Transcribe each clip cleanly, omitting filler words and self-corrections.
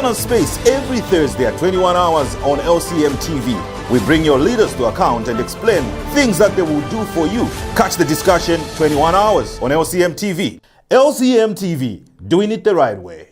Channel Space every Thursday at 21 hours on LCM TV. We bring your leaders to account and explain things that they will do for you. Catch the discussion 21 hours on LCM TV. LCM TV, doing it the right way.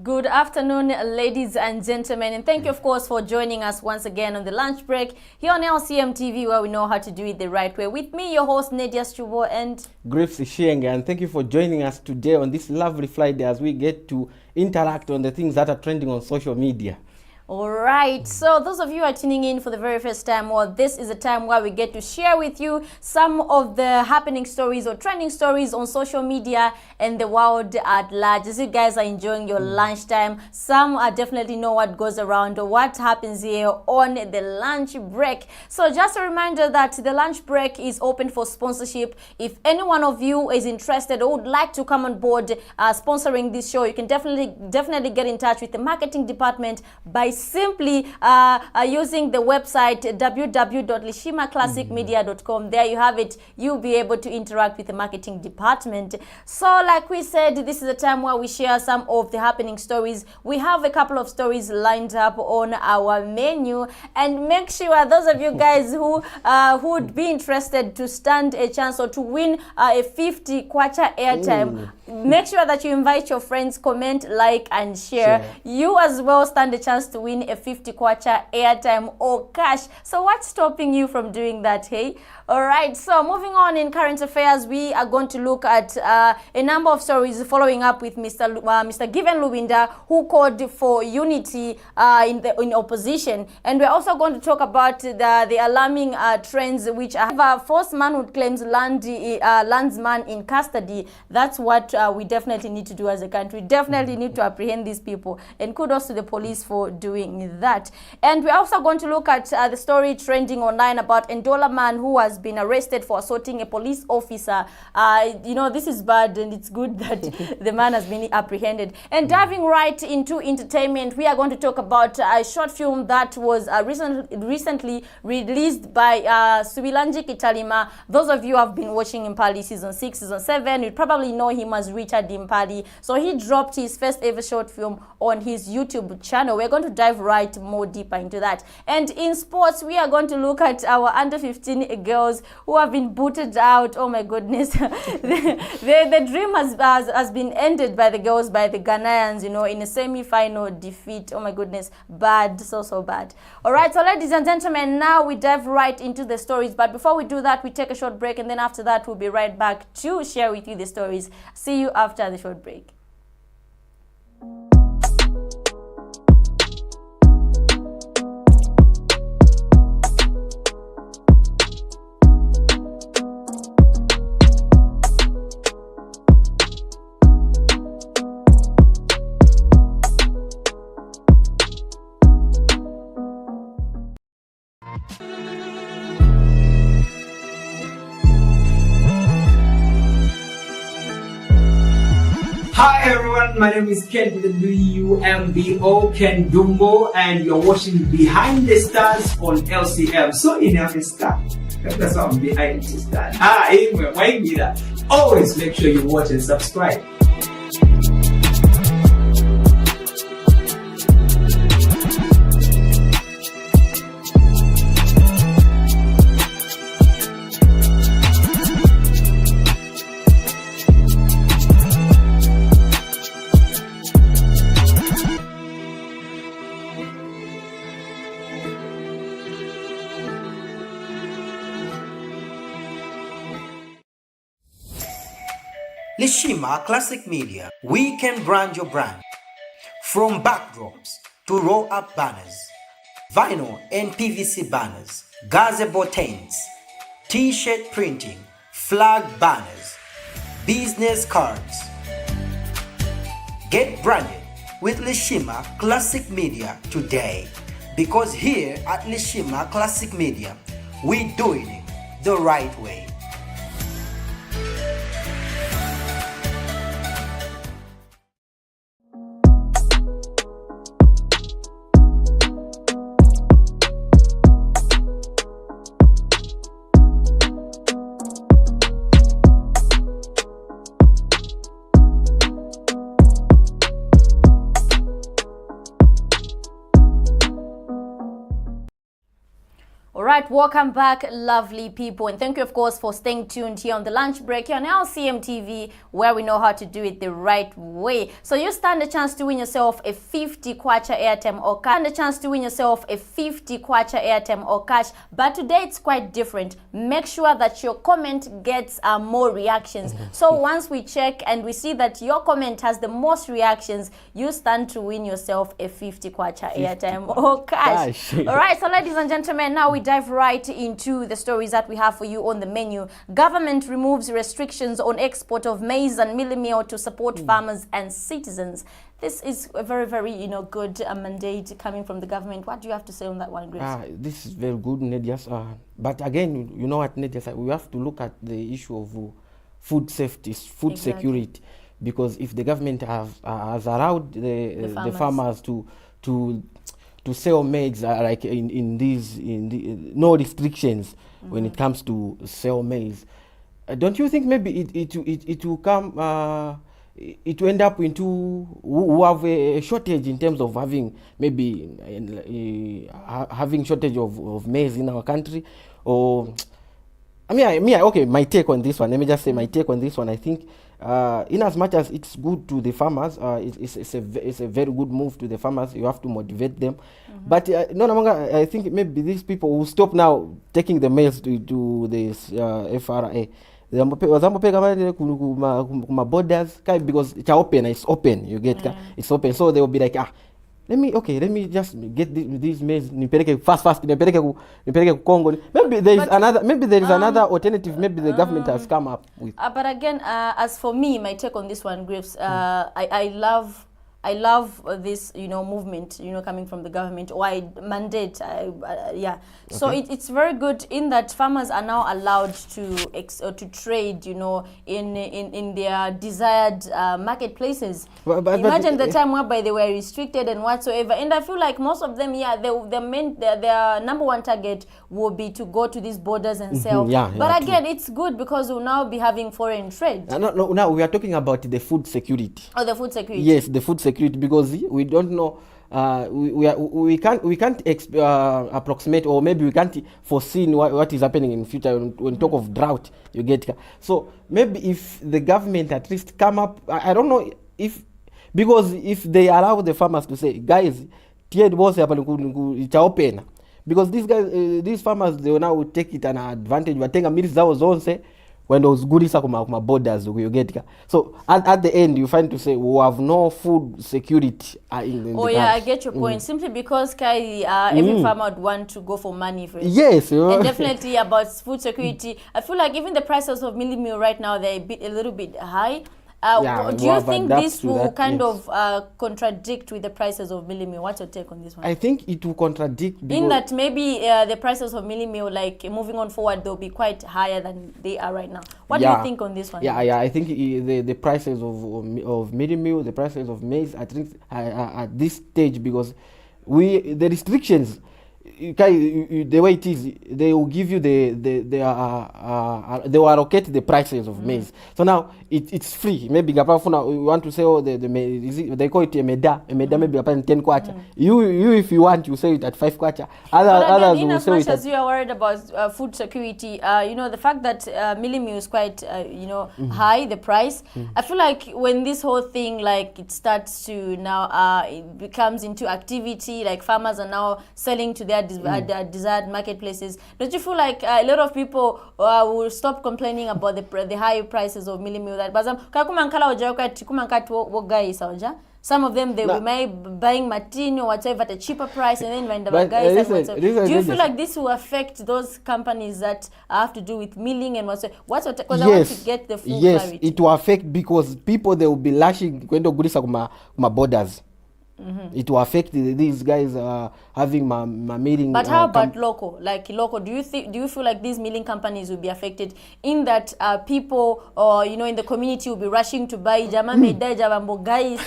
Good afternoon, ladies and gentlemen, and thank you, of course, for joining us once again on the lunch break here on LCM TV, where we know how to do it the right way. With me, your host, Nadia Strubo, and Griffs Ishienga, and thank you for joining us today on this lovely Friday as we get to interact on the things that are trending on social media. all right, so those of you who are tuning in for the very first time, well, this is a time where we get to share with you some of the happening stories or trending stories on social media and the world at large. As you guys are enjoying your lunchtime, some definitely know what goes around or what happens here on the lunch break. So just a reminder that the lunch break is open for sponsorship. If any one of you is interested or would like to come on board sponsoring this show, you can definitely get in touch with the marketing department by simply using the website www.lishimaclassicmedia.com. There you have it. You'll be able to interact with the marketing department. So like we said, this is a time where we share some of the happening stories. We have a couple of stories lined up on our menu, and make sure those of you guys who would be interested to stand a chance or to win a 50 kwacha airtime, make sure that you invite your friends, comment, like, and share. You as well stand a chance to win a 50 kwacha airtime or cash. So what's stopping you from doing that, hey? All right, so moving on in current affairs, we are going to look at a number of stories following up with Mr. Given Lubinda, who called for unity in opposition. And we're also going to talk about the alarming trends which have a forced manhood claims landsman in custody. That's what we definitely need to do as a country. We definitely need to apprehend these people. And kudos to the police for doing that. And we're also going to look at the story trending online about Ndola man who has been arrested for assaulting a police officer. You know, this is bad, and it's good that the man has been apprehended. And diving right into entertainment, we are going to talk about a short film that was recently released by Subilanji Kitalima. Those of you who have been watching Impali season 6, season 7, you probably know him as Richard Impali. So he dropped his first ever short film on his YouTube channel. We're going to dive right more deeper into that. And in sports, we are going to look at our under 15 girls who have been booted out. Oh my goodness. the dream has been ended by the girls, by the Ghanaians, you know, in a semi-final defeat. Oh my goodness. Bad. So bad. All right, so ladies and gentlemen, now we dive right into the stories. But before we do that, we take a short break, and then after that, we'll be right back to share with you the stories. See you after the short break. Hi everyone, my name is Ken WUMBO Ken Dumbo, and you're watching Behind the Stars on LCM. So in Africa, that's why I'm behind the stars. Anyway, why be that? Always make sure you watch and subscribe. Lishima Classic Media, we can brand your brand. From backdrops to roll-up banners, vinyl and PVC banners, gazebo tents, t-shirt printing, flag banners, business cards. Get branded with Lishima Classic Media today, because here at Lishima Classic Media, we're doing it the right way. Alright, welcome back, lovely people, and thank you of course for staying tuned here on the lunch break here on LCM TV, where we know how to do it the right way. So you stand a chance to win yourself a 50 kwacha airtime or cash. Stand a chance to win yourself a 50 kwacha airtime or cash, but today it's quite different. Make sure that your comment gets more reactions. So once we check and we see that your comment has the most reactions, you stand to win yourself a 50 kwacha airtime or cash. Alright, so ladies and gentlemen, now we dive right into the stories that we have for you on the menu. Government removes restrictions on export of maize and mealie meal to support farmers and citizens. This is a very, very, good mandate coming from the government. What do you have to say on that one, Grace? This is very good, Nedias. But again, you know what, Nedias, we have to look at the issue of food safety, food security, because if the government has allowed the farmers to sell maize like in no restrictions when it comes to sell maize, don't you think maybe it will come it will end up into who have a shortage in terms of having maybe having shortage of maize in our country? Or okay, my take on this one, let me just say my take on this one. I think in as much as it's good to the farmers, it's a very good move to the farmers. You have to motivate them. But no longer, I think maybe these people will stop now taking the maize to this FRA. Wazambopeka kuma borders because it's open, you get it's open, so they will be like, let me just get these maize nipeleke fast nipeleke Congo. Maybe there is another alternative maybe the government has come up with. But again, as for me, my take on this one, Griffs, I love this, movement, coming from the government, or I mandate, So it's very good in that farmers are now allowed to trade, in their desired marketplaces. Imagine the time whereby they were restricted and whatsoever. And I feel like most of them, their number one target will be to go to these borders and sell. But again, it's good because we'll now be having foreign trade. No, we are talking about the food security. Oh, the food security. Yes, the food security, because we don't know, we can't approximate, or maybe we can't foresee what is happening in future when talk of drought, you get. So maybe if the government at least come up, I don't know because if they allow the farmers to say, guys, it's open, because these farmers, they will now take it an advantage. When those goodies are borders, you get. So at the end, you find to say we have no food security in the country. I get your point. Simply because every farmer would want to go for money for it. Yes, and definitely about food security. I feel like even the prices of mealie meal right now, they're a little bit high. Do you think this will contradict with the prices of mealie meal? What's your take on this one? I think it will contradict. In that maybe the prices of mealie meal, like moving on forward, they'll be quite higher than they are right now. What do you think on this one? I think the prices of mealie meal, the prices of maize, at least at this stage, because the restrictions, the way it is, they will give you they will allocate the prices of maize. So now it's free. Maybe we want to say they call it a meda maybe 10 kwacha. You if you want, you say it at 5 kwacha. Others in will as say much it as you are worried about food security, the fact that mealie meal is quite high, the price. I feel like when this whole thing it starts to now it becomes into activity, like farmers are now selling to their desired marketplaces. Don't you feel like a lot of people will stop complaining about the high prices of milling meal? That some of them they will be buying martini or whatever at a cheaper price, and then when the guys and whatsoever. Do you feel like this will affect those companies that have to do with milling and whatsoever? Because I want to get the full clarity. It will affect because people they will be lashing kwenda kugulisa kuma borders. It will affect these guys having my milling. But how about local? Like local, do you feel like these milling companies will be affected in that people or in the community will be rushing to buy jama medai jambo guys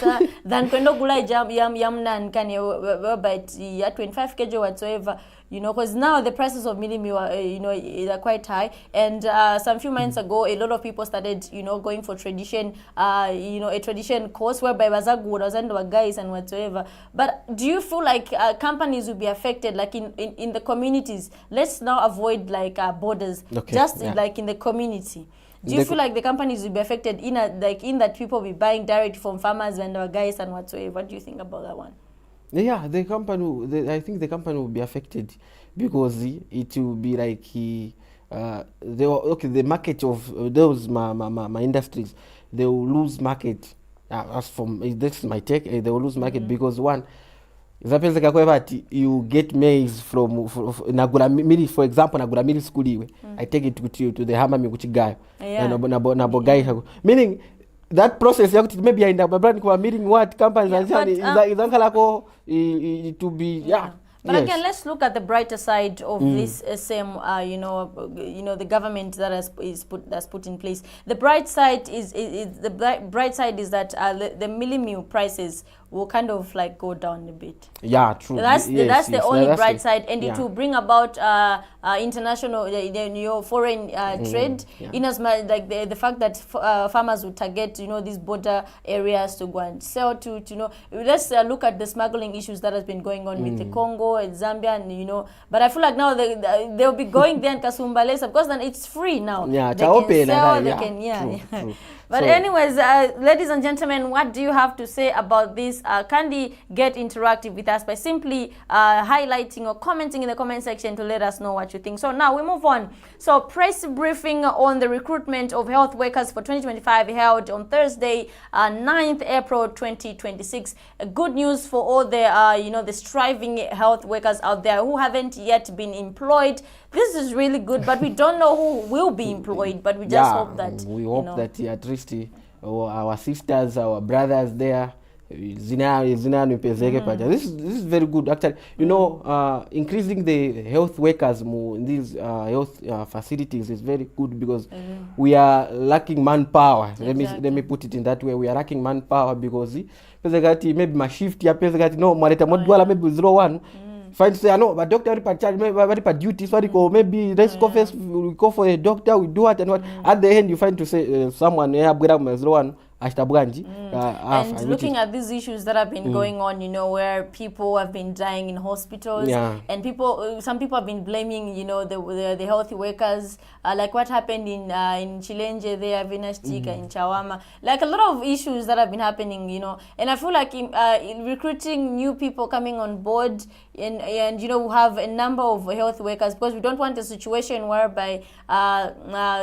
than kwenda gula yamnan kanye whereby at 25 kg whatsoever. Because now the prices of milling meal are quite high, and some few months ago, a lot of people started, going for tradition, a tradition course whereby wazagura guys and whatsoever. But do you feel like companies will be affected, like in the communities? Let's now avoid like borders, like in the community. Do you feel like the companies will be affected in that people will be buying direct from farmers and guys and whatsoever? What do you think about that one? Yeah, I think the company will be affected because it will be like the market of those my industries, they will lose market. As from this is my take, they will lose market because one, you get maize from Nagura Mili, for example, Nagura Mili school. I take it to the Hamami which guy and guy, meaning. That process maybe in the meeting what companies to be But again, let's look at the brighter side of this same the government that that's put in place. The bright side is that the milling meal prices will kind of like go down a bit. Yeah, true. That's the only bright side, and it will bring about international, foreign trade. In as much like the fact that farmers will target these border areas to go and sell to let's look at the smuggling issues that has been going on with the Congo and Zambia, and but I feel like now they'll be going there in Kasumbalesa because then it's free now. Yeah, they can sell. True. But anyways, ladies and gentlemen, what do you have to say about this? Kindly get interactive with us by simply highlighting or commenting in the comment section to let us know what you think. So now we move on. So press briefing on the recruitment of health workers for 2025 held on Thursday, 9th April 2026. Good news for all the the striving health workers out there who haven't yet been employed. This is really good, but we don't know who will be employed, but we just hope that that at least our sisters, our brothers there this is very good actually. Increasing the health workers in these health facilities is very good because we are lacking manpower. Let me put it in that way. We are lacking manpower because maybe my shift maybe 01 find say no, but doctor duties maybe let's go first, we go for a doctor, we do it and what at the end you find to say someone and looking at these issues that have been going on, where people have been dying in hospitals, and some people have been blaming, the healthy workers, like what happened in Chilenje there, Vinashtika, in Chawama, like a lot of issues that have been happening, and I feel like in recruiting new people coming on board, and we have a number of health workers, because we don't want a situation whereby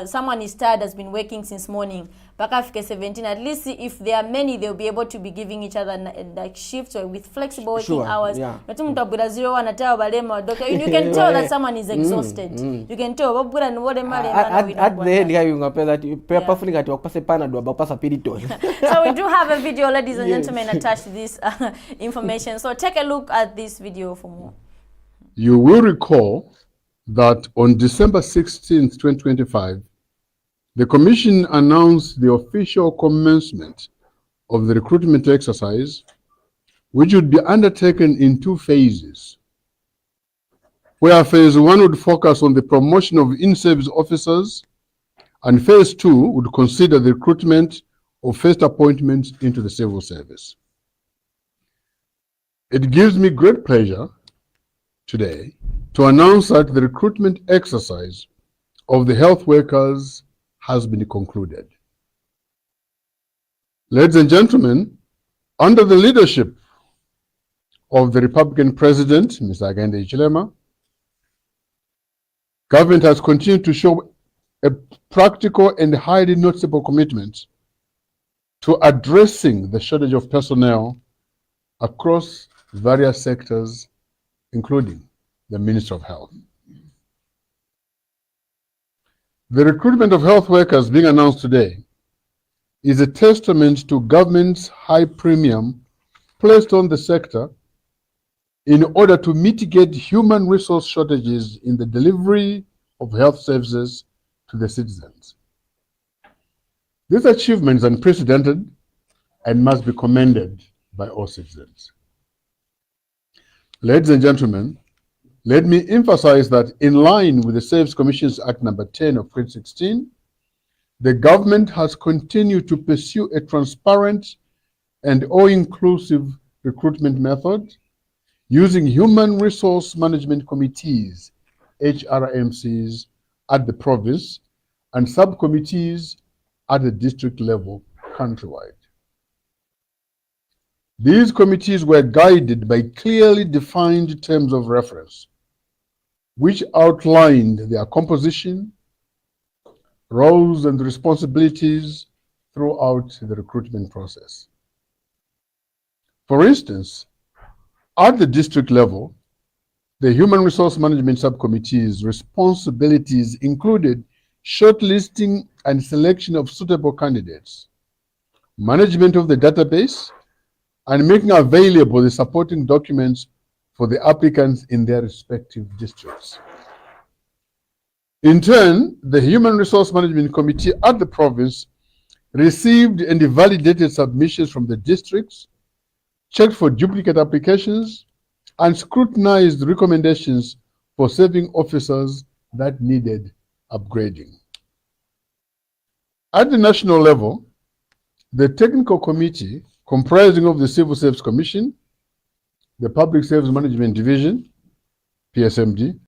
someone is tired, has been working since morning. Bakafike 17, at least if there are many, they'll be able to be giving each other like shifts or with flexible working hours. You can tell that someone is exhausted. You can tell. At the end, So we do have a video, ladies and gentlemen, attached to this information. So take a look at this video for more. You will recall that on December 16th, 2025, the Commission announced the official commencement of the recruitment exercise, which would be undertaken in 2 phases, where phase 1 would focus on the promotion of in-service officers, and phase 2 would consider the recruitment of first appointments into the civil service. It gives me great pleasure today to announce that the recruitment exercise of the health workers has been concluded. Ladies and gentlemen, under the leadership of the Republican President, Mr. Hakainde Hichilema, Government has continued to show a practical and highly noticeable commitment to addressing the shortage of personnel across various sectors, including the Ministry of Health. The recruitment of health workers being announced today is a testament to government's high premium placed on the sector in order to mitigate human resource shortages in the delivery of health services to the citizens. This achievement is unprecedented and must be commended by all citizens. Ladies and gentlemen, let me emphasize that in line with the Service Commissions Act number 10 of 2016, the government has continued to pursue a transparent and all-inclusive recruitment method using human resource management committees, HRMCs, at the province and subcommittees at the district level countrywide. These committees were guided by clearly defined terms of reference, which outlined their composition, roles, and responsibilities throughout the recruitment process. For instance, at the district level, the Human Resource Management Subcommittee's responsibilities included shortlisting and selection of suitable candidates, management of the database, and making available the supporting documents for the applicants in their respective districts. In turn, the Human Resource Management Committee at the province received and validated submissions from the districts, checked for duplicate applications, and scrutinized recommendations for serving officers that needed upgrading. At the national level, the technical committee, comprising of the Civil Service Commission, the Public Service Management Division, PSMD.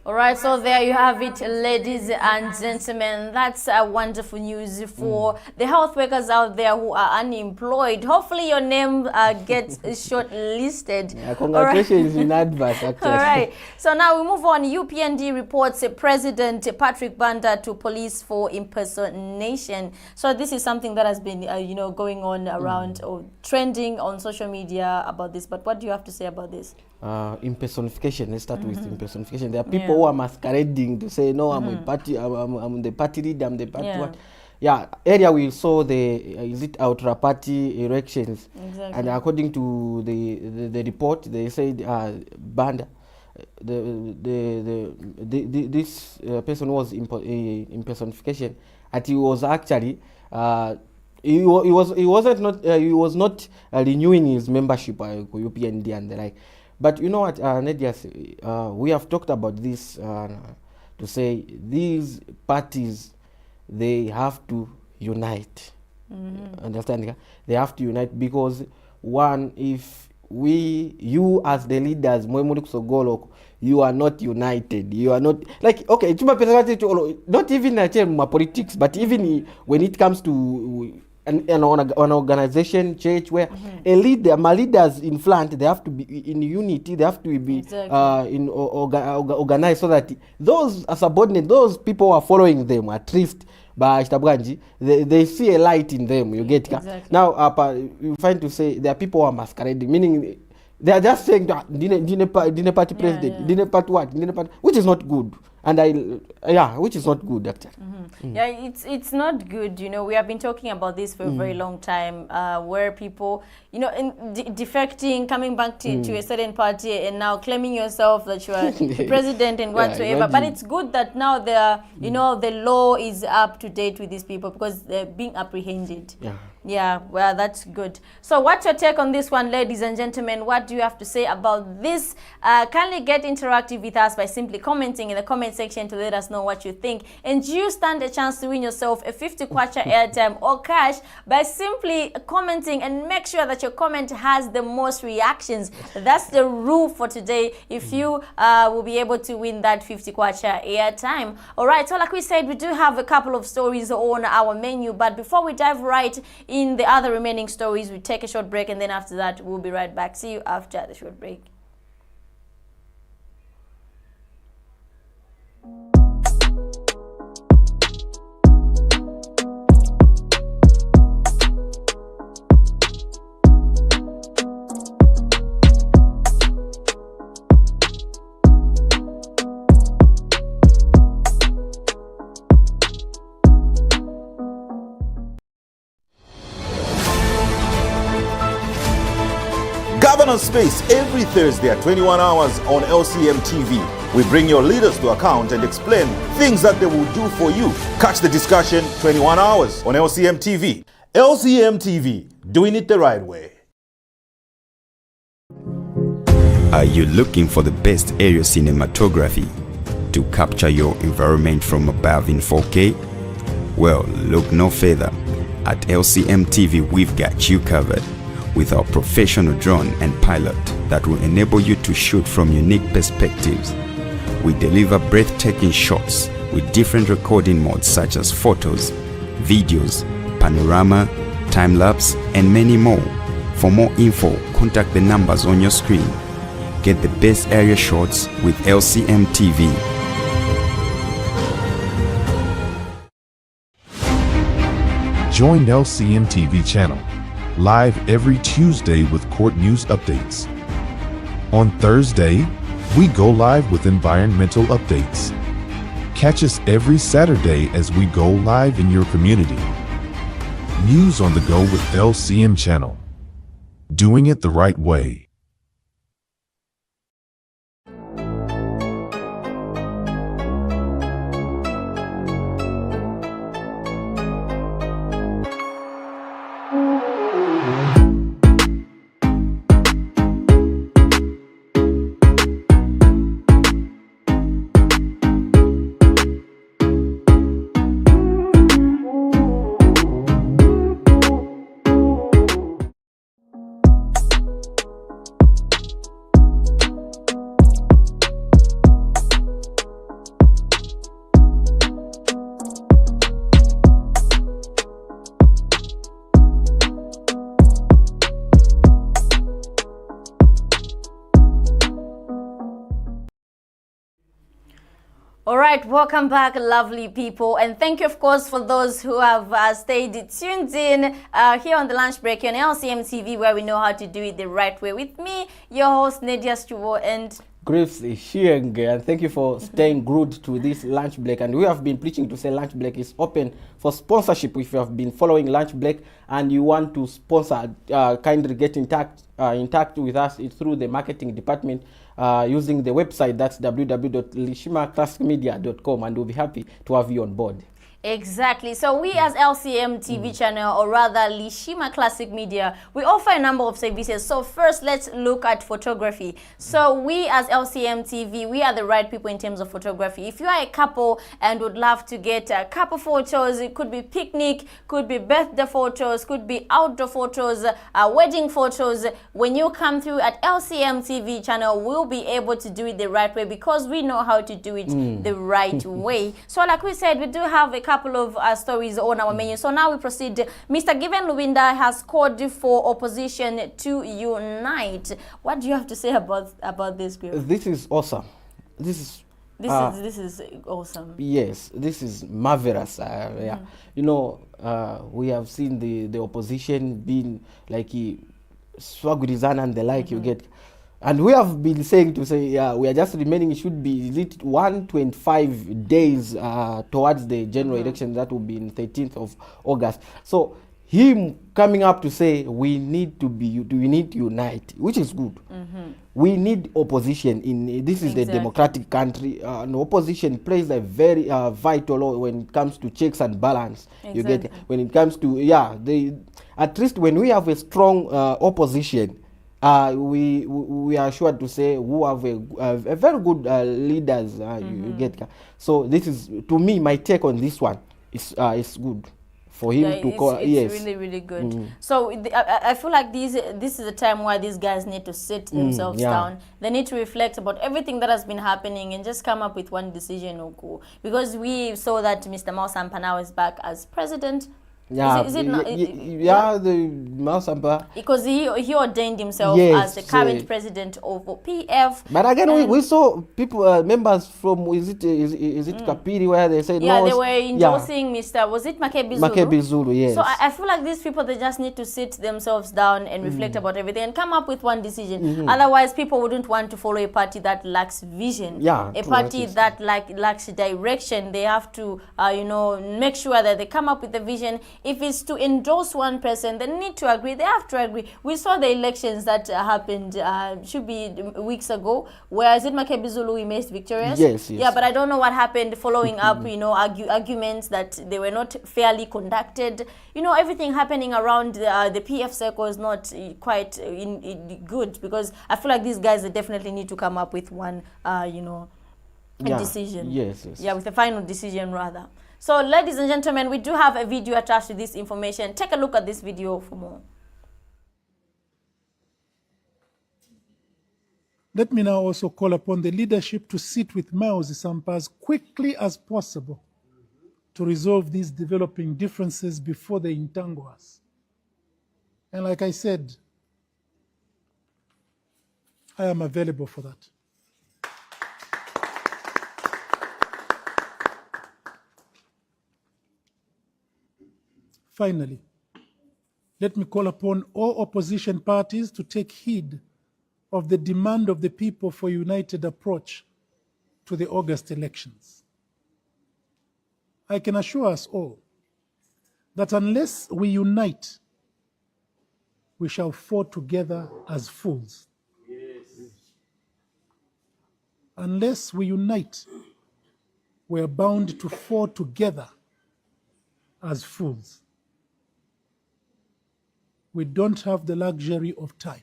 All right, so there you have it, ladies and gentlemen. That's wonderful news for the health workers out there who are unemployed. Hopefully your name gets shortlisted. Yeah, congratulations in advance, actually. All right, so now we move on. UPND reports President Patrick Banda to police for impersonation. So this is something that has been, going on around or trending on social media about this. But what do you have to say about this? Impersonification. Let's start with impersonification. There are people who are masquerading to say, no, I'm a party, I'm the party leader, I'm the party what. Yeah, earlier we saw the Ultra Party elections, and according to the report, they said Banda, this person was impersonification, and he was actually he was not renewing his membership for UPND and the like. But you know what, Nedias, we have talked about this to say these parties, they have to unite. Understand? They have to unite because, one, if you as the leaders, you are not united. You are not, like, okay, not even politics, but even when it comes to an organization, church, where my leaders in front, they have to be in unity, they have to be organized, so that those subordinates, those people who are following them, at least by they see a light in them. You get now. You find to say there are people who are masquerading, meaning they are just saying that didn't party president, didn't party what, which is not good. And which is not good, actually. Yeah, it's not good. We have been talking about this for a very long time, where people, defecting, coming back to a certain party, and now claiming yourself that you are the president and whatsoever. But it's good that now the law is up to date with these people because they're being apprehended. Yeah, well, that's good. So what's your take on this one, ladies and gentlemen? What do you have to say about this? Kindly get interactive with us by simply commenting in the comment section to let us know what you think. And you stand a chance to win yourself a 50 kwacha airtime or cash by simply commenting, and make sure that your comment has the most reactions. That's the rule for today. If you will be able to win that 50 kwacha airtime. All right, so like we said, we do have a couple of stories on our menu, but before we dive right in the other remaining stories, we take a short break, and then after that we'll be right back. See you after the short break. Governance Space every Thursday at 21 hours on LCM TV. We bring your leaders to account and explain things that they will do for you. Catch the discussion 21 hours on LCM TV. LCM TV, doing it the right way. Are you looking for the best aerial cinematography to capture your environment from above in 4K? Well, look no further. At LCM TV, we've got you covered with our professional drone and pilot that will enable you to shoot from unique perspectives. We deliver breathtaking shots with different recording modes such as photos, videos, panorama, time-lapse, and many more. For more info, contact the numbers on your screen. Get the best area shots with LCM TV. Join LCM TV channel live every Tuesday with court news updates. On Thursday, we go live with environmental updates. Catch us every Saturday as we go live in your community. News on the go with LCM channel. Doing it the right way. All right, welcome back, lovely people, and thank you, of course, for those who have stayed tuned in here on the lunch break on LCM TV, where we know how to do it the right way. With me, your host Nadia Stuwo, and Graves Shieng, and thank you for staying glued to this lunch break. And we have been preaching to say lunch break is open for sponsorship. If you have been following lunch break and you want to sponsor, kindly get in touch with us through the marketing department using the website. That's www.lishimaClassicMedia.com, and we'll be happy to have you on board. Exactly. So we as LCM TV channel, or rather Lishima Classic Media, we offer a number of services. So first, let's look at photography. So we as LCM TV, we are the right people in terms of photography. If you are a couple and would love to get couple photos, it could be picnic, could be birthday photos, could be outdoor photos, wedding photos. When you come through at LCM TV channel, we'll be able to do it the right way because we know how to do it the right way. So like we said, we do have a couple of stories on our menu. So now we proceed. Mr. Given Lubinda has called for opposition to unite. What do you have to say about this, Bill? This is awesome. This is awesome. Yes, this is marvelous. Yeah, you know, we have seen the opposition being like Swagurizana and the like. You get. And we have been saying we are just remaining, it should be 125 days towards the general election that will be in 13th of August. So him coming up to say we need to unite, which is good. We need opposition this is the democratic country. And opposition plays a very vital role when it comes to checks and balance. You get when it comes to at least when we have a strong opposition. We are sure to say who have a very good leaders. You get. So this is, to me, my take on this one. It's good for him to call. It's really, really good. So I feel like this is a time where these guys need to sit themselves down. They need to reflect about everything that has been happening and just come up with one decision or go. Because we saw that Mr. Mao Sampanawa is back as president. Yeah, Is it not? the Mausamba. Because he ordained himself Yes, as the current president of PF. But again, we saw people, members from, is it Kapiri, where they said yeah, no. They were endorsing Mr. Was it Makebi Zulu? Makebi Zulu, yes. So I feel like these people, they just need to sit themselves down and reflect about everything and come up with one decision. Otherwise, people wouldn't want to follow a party that lacks vision. Yeah, a party that lacks direction. They have to, make sure that they come up with a vision. If it's to endorse one person, they need to agree. They have to agree. We saw the elections that happened, should be weeks ago, where is it Makebi Zulu emerged victorious? Yes. Yeah, but I don't know what happened following up, arguments that they were not fairly conducted. Everything happening around the PF circle is not quite good, because I feel like these guys, they definitely need to come up with one, a decision. Yes. Yeah, with a final decision rather. So, ladies and gentlemen, we do have a video attached to this information. Take a look at this video for more. Let me now also call upon the leadership to sit with Mao Zisampa as quickly as possible to resolve these developing differences before they entangle us. And like I said, I am available for that. Finally, let me call upon all opposition parties to take heed of the demand of the people for a united approach to the August elections. I can assure us all that unless we unite, we shall fall together as fools. Yes. Unless we unite, we are bound to fall together as fools. We don't have the luxury of time.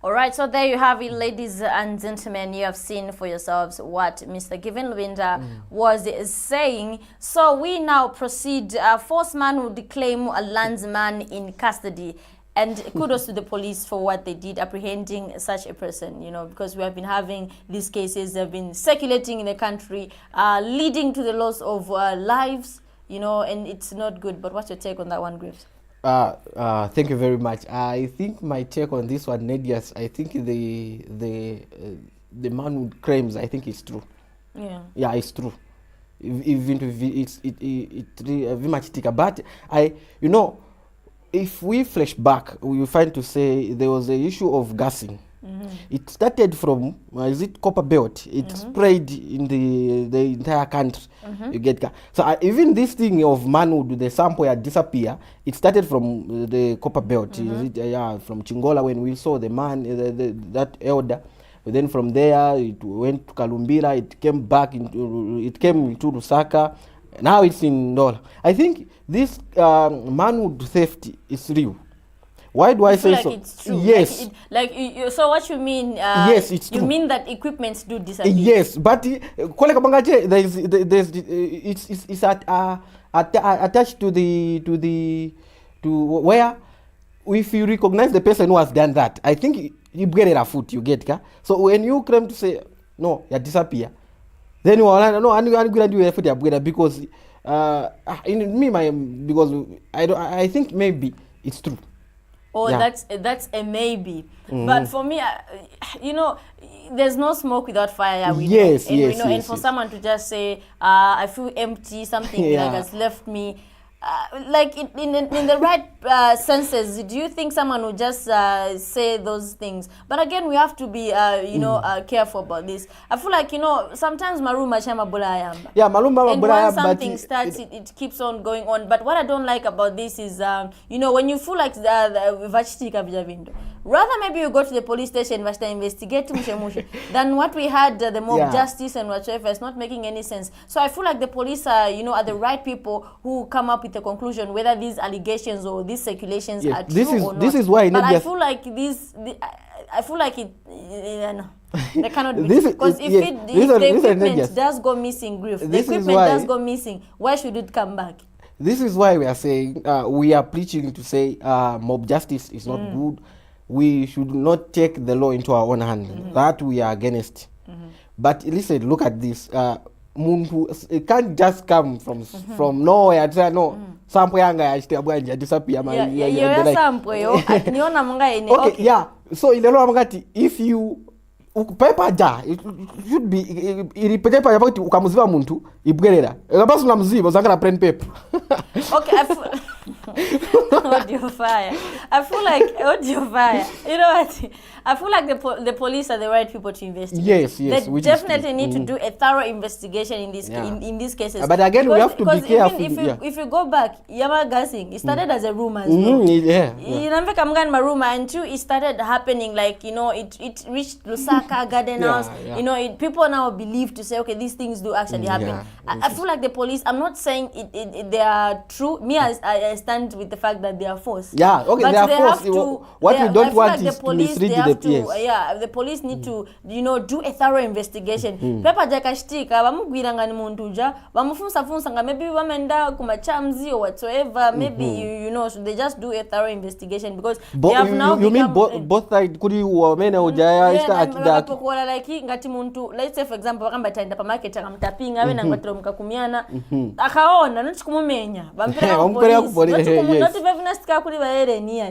All right, so there you have it, ladies and gentlemen. You have seen for yourselves what Mr. Given Lwinda was saying. So we now proceed. Force man would claim a landsman in custody. And kudos to the police for what they did, apprehending such a person, because we have been having these cases that have been circulating in the country, leading to the loss of lives, and it's not good. But what's your take on that one, Graves? Thank you very much. I think my take on this one, Nedias, I think the man who claims, I think it's true. Yeah, it's true. Even if it's very much thicker. But if we flash back, we will find to say there was an issue of gassing. It started from, is it Copper Belt? It spread in the entire country. You get so even this thing of manhood, the sample disappear. It started from the Copper Belt. Is it, from Chingola, when we saw the man, that elder. But then from there it went to Kalumbira. It came back into Lusaka. Now it's in Ndola. I think this manhood theft is real. Why do I say so? It's true. Yes. So what you mean? Yes, it's true. You mean that equipments do disappear? Yes, but it's attached to where, if you recognize the person who has done that, I think you get it a foot. You get ka. So when you claim to say no, you disappear, then you are no, I'm going to do a foot because because I think maybe it's true. Oh, yeah. That's a maybe. But for me, there's no smoke without fire. Yes. And for someone to just say, I feel empty, something like has left me. In the right senses, do you think someone would just say those things? But again, we have to be careful about this. I feel like sometimes maruma chama bulayamba. Yeah, maruma and once something starts, it keeps on going on. But what I don't like about this is when you feel like the rather maybe you go to the police station and investigate than what we had the mob justice and whatever. It's not making any sense. So I feel like the police are the right people who come up with a conclusion whether these allegations or these speculations are true or not. This is why. But I feel like they cannot be true. Because if the equipment does go missing, does go missing, why should it come back? This is why we are saying we are preaching to say mob justice is not good. We should not take the law into our own hand. That we are against. But listen, look at this. muntu it can't just come from nowhere to say no sample yanga yachita bwanja disappear man. Yeah, sample yo. Niona munga ine. Okay, yeah. So in the law mangati, if you paper ja, it should be paper about ukamuziva muntu ibwerera. Ngabasu na mziva zanga print paper. Okay, audio fire. I feel like audio fire. You know what? I feel like the police are the right people to investigate. Yes. They definitely need to do a thorough investigation in this in these cases. But again, we have to be careful. If you go back, Yama gassing, it started as a rumor. And two, it started happening like, you know, it reached Lusaka Garden House. You know, people now believe to say, okay, these things do actually happen. I feel like the police, I'm not saying they are true. Me, I stand with the fact that they are false. Yeah, okay, but they are false. What we don't want is to mislead the police. The police need to, you know, do a thorough investigation. Pepa jakashtika, bamugwiranga ni munduja, bamufunsa nga maybe wamenda kumachamzi or whatsoever. Maybe you know, so they just do a thorough investigation because they have now you mean both sides kuri wamena ujaya like ngati muntu, let's say for example wakamba taenda pa market akamtapinga we na ngwatiro mkakumiana akaona nochikumumenya bampira police not even nastika kuri baerenia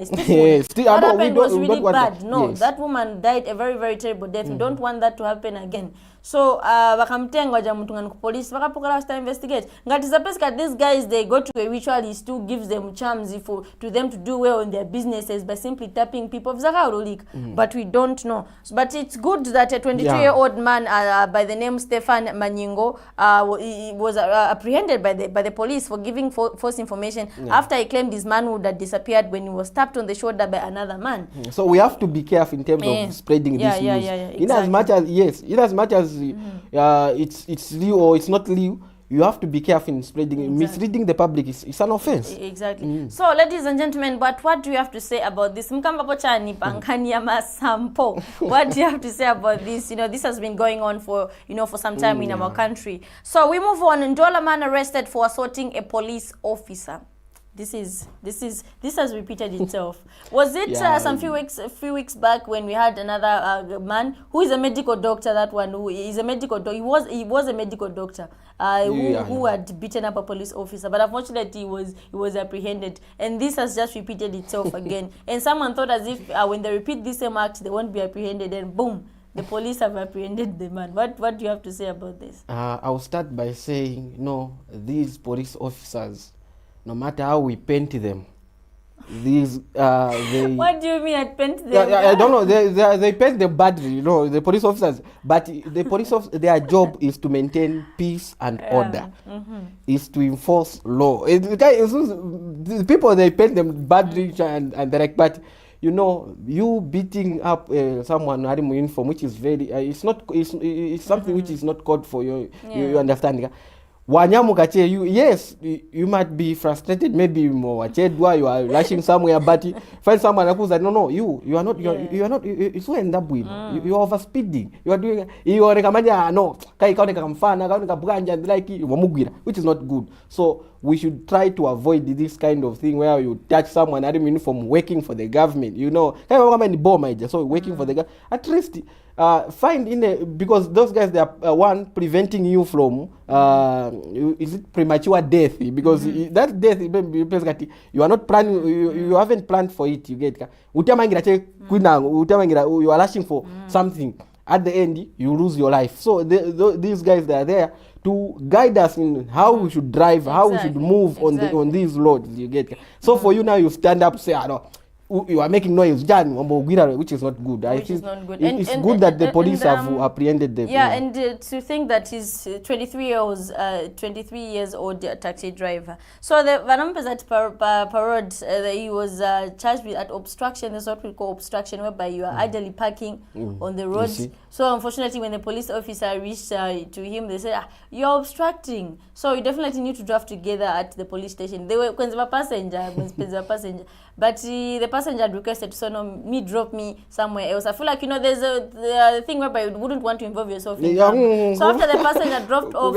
was really bad. No, that woman died a very, very terrible death. We don't want that to happen again. So, wakamtenga jamutungani ku police, wakapokala start investigate. Ngati zapesika, these guys, they go to a ritualist who gives them charms to them to do well in their businesses by simply tapping people. But we don't know. But it's good that a 23-year-old man by the name Stefan Manyingo was apprehended by the police for giving false information after he claimed his manhood had disappeared when he was tapped on the shoulder by another man. So we have to be careful in terms of spreading this news. Exactly. In as much as it's real or it's not real, you have to be careful in spreading. Misleading the public is an offense. Exactly. So, ladies and gentlemen, but what do you have to say about this? Mkamba pochani pankanyama sampo. What do you have to say about this? You know, this has been going on for some time in our country. So we move on. Ndola man arrested for assaulting a police officer. This has repeated itself. Was it some few weeks back when we had another man who is a medical doctor? That one who is a medical doctor. He was a medical doctor who had beaten up a police officer, but unfortunately he was apprehended. And this has just repeated itself again. And someone thought as if when they repeat this same act, they won't be apprehended. And boom, the police have apprehended the man. What do you have to say about this? I'll start by saying, these police officers, no matter how we paint them, these what do you mean at paint them? I don't know. They paint them badly, the police officers. But the police officers, their job is to maintain peace and order. Is to enforce law. The people, they paint them badly and direct, but you beating up someone in uniform, which is very it's something which is not called for you. You understand? Yes, you might be frustrated, maybe more you are rushing somewhere, but find someone who's like, no, you are not, it's so end up with you are overspeeding, you are doing, you are which is not good. So we should try to avoid this kind of thing where you touch someone from working for the government, so working for the government, at least find because those guys, they are one preventing you from is it premature death, because that death you are not planning, you haven't planned for it, you get you are rushing for something, at the end you lose your life. So these guys, they are there to guide us in how we should drive, how we should move on these roads, you get. So for you now, you stand up, say, you are making noise, which is not good. I think it's good that the police have apprehended them. And to think that he's 23 years old taxi driver. So the Vanampes at Parod, he was charged with obstruction. That's what we call obstruction, whereby you are idly parking on the roads. So unfortunately, when the police officer reached to him, they said, "You're obstructing." So you definitely need to drive together at the police station. They were passenger. but the passenger had requested, so no, drop me somewhere else. I feel like, there's the thing whereby you wouldn't want to involve yourself in harm. So after the passenger dropped off,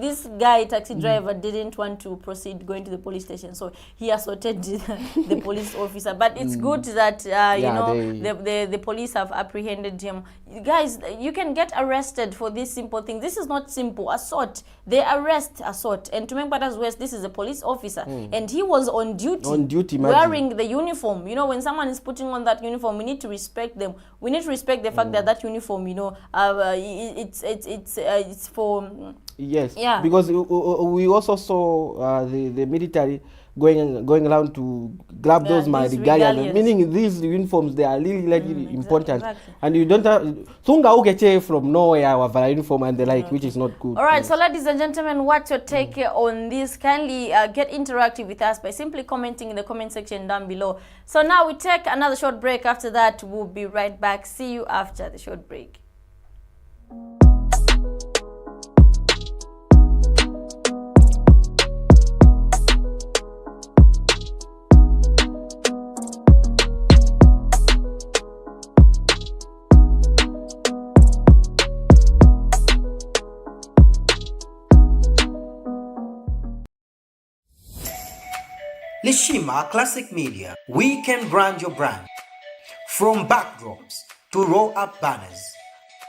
this guy, taxi driver, didn't want to proceed going to the police station, so he assaulted the police officer. But it's good that the police have apprehended him. Guys, you can get arrested for this simple thing. This is not simple. Assault. They arrest assault. And to make matters worse, this is a police officer, and he was on duty. On duty, wearing the uniform. When someone is putting on that uniform, we need to respect them. We need to respect the fact that uniform, it's for. Yes. Yeah. Because we also saw the military going around to grab those regalias, meaning these uniforms, they are really important. Exactly. And you don't have Thunga ugeche from nowhere with a uniform and the like, which is not good. All right, so ladies and gentlemen, what's your take on this? Kindly get interactive with us by simply commenting in the comment section down below. So now we take another short break. After that, we'll be right back. See you after the short break. Lishima Classic Media, we can brand your brand. From backdrops to roll-up banners,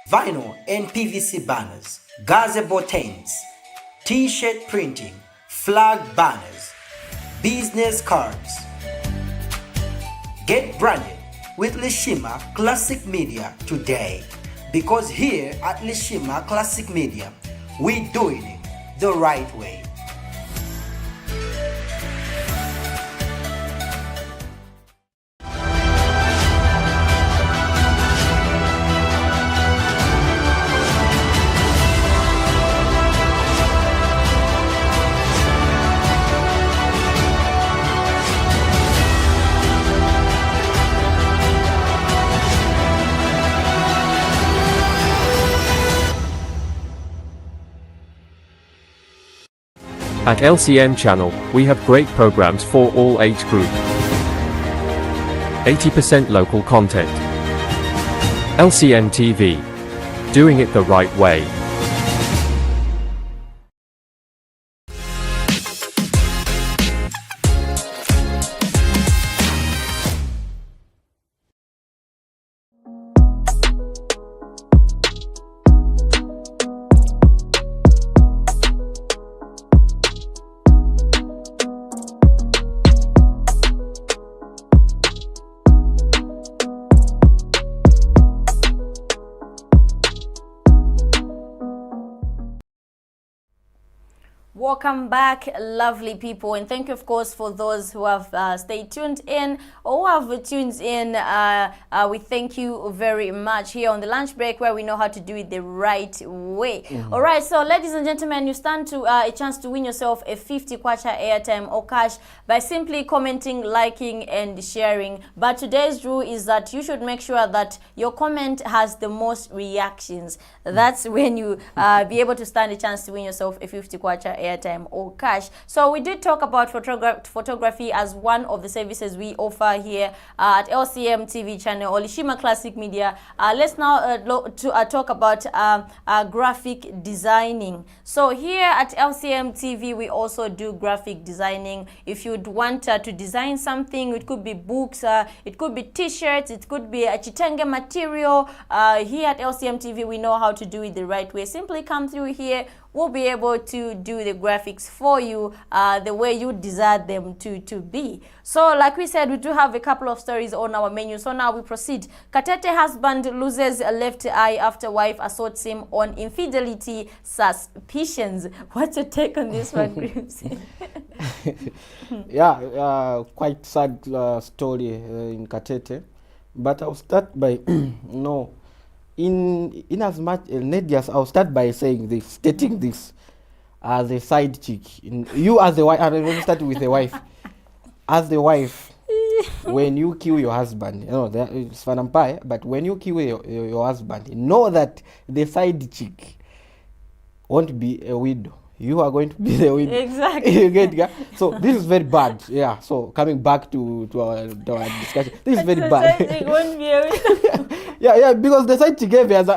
vinyl and PVC banners, gazebo tents, t-shirt printing, flag banners, business cards. Get branded with Lishima Classic Media today, because here at Lishima Classic Media, we're doing it the right way. At LCM channel, we have great programs for all age group. 80% local content. LCM TV. Doing it the right way. Welcome back, lovely people, and thank you, of course, for those who have stayed tuned in or who have tuned in. We thank you very much here on the lunch break, where we know how to do it the right way. All right, so ladies and gentlemen, you stand to a chance to win yourself a 50 kwacha airtime or cash by simply commenting, liking, and sharing. But today's rule is that you should make sure that your comment has the most reactions. That's when you be able to stand a chance to win yourself a 50 kwacha airtime or cash. So we did talk about photography as one of the services we offer here at LCM TV channel or Lishima Classic Media. Let's now talk about graphic designing. So here at LCM TV, we also do graphic designing. If you'd want to design something, it could be books, it could be t-shirts, it could be a chitenge material. Here at LCM TV, we know how to do it the right way. Simply come through here. We'll be able to do the graphics for you the way you desire them to be. So like we said, we do have a couple of stories on our menu. So now we proceed. Katete husband loses a left eye after wife assaults him on infidelity suspicions. What's your take on this one, Grims? Yeah, quite sad story in Katete. But I'll start by, no. In as much Nedias, I'll start by saying this, stating this as a side chick. You as the wife, I will start with the wife. As the wife, when you kill your husband, it's fanampire, but when you kill your husband, know that the side chick won't be a widow. you are going to be the winner. Exactly. You get, yeah? So this is very bad. Yeah. So coming back to our discussion, this is very bad. It won't be a winner. Yeah, because the side she gave as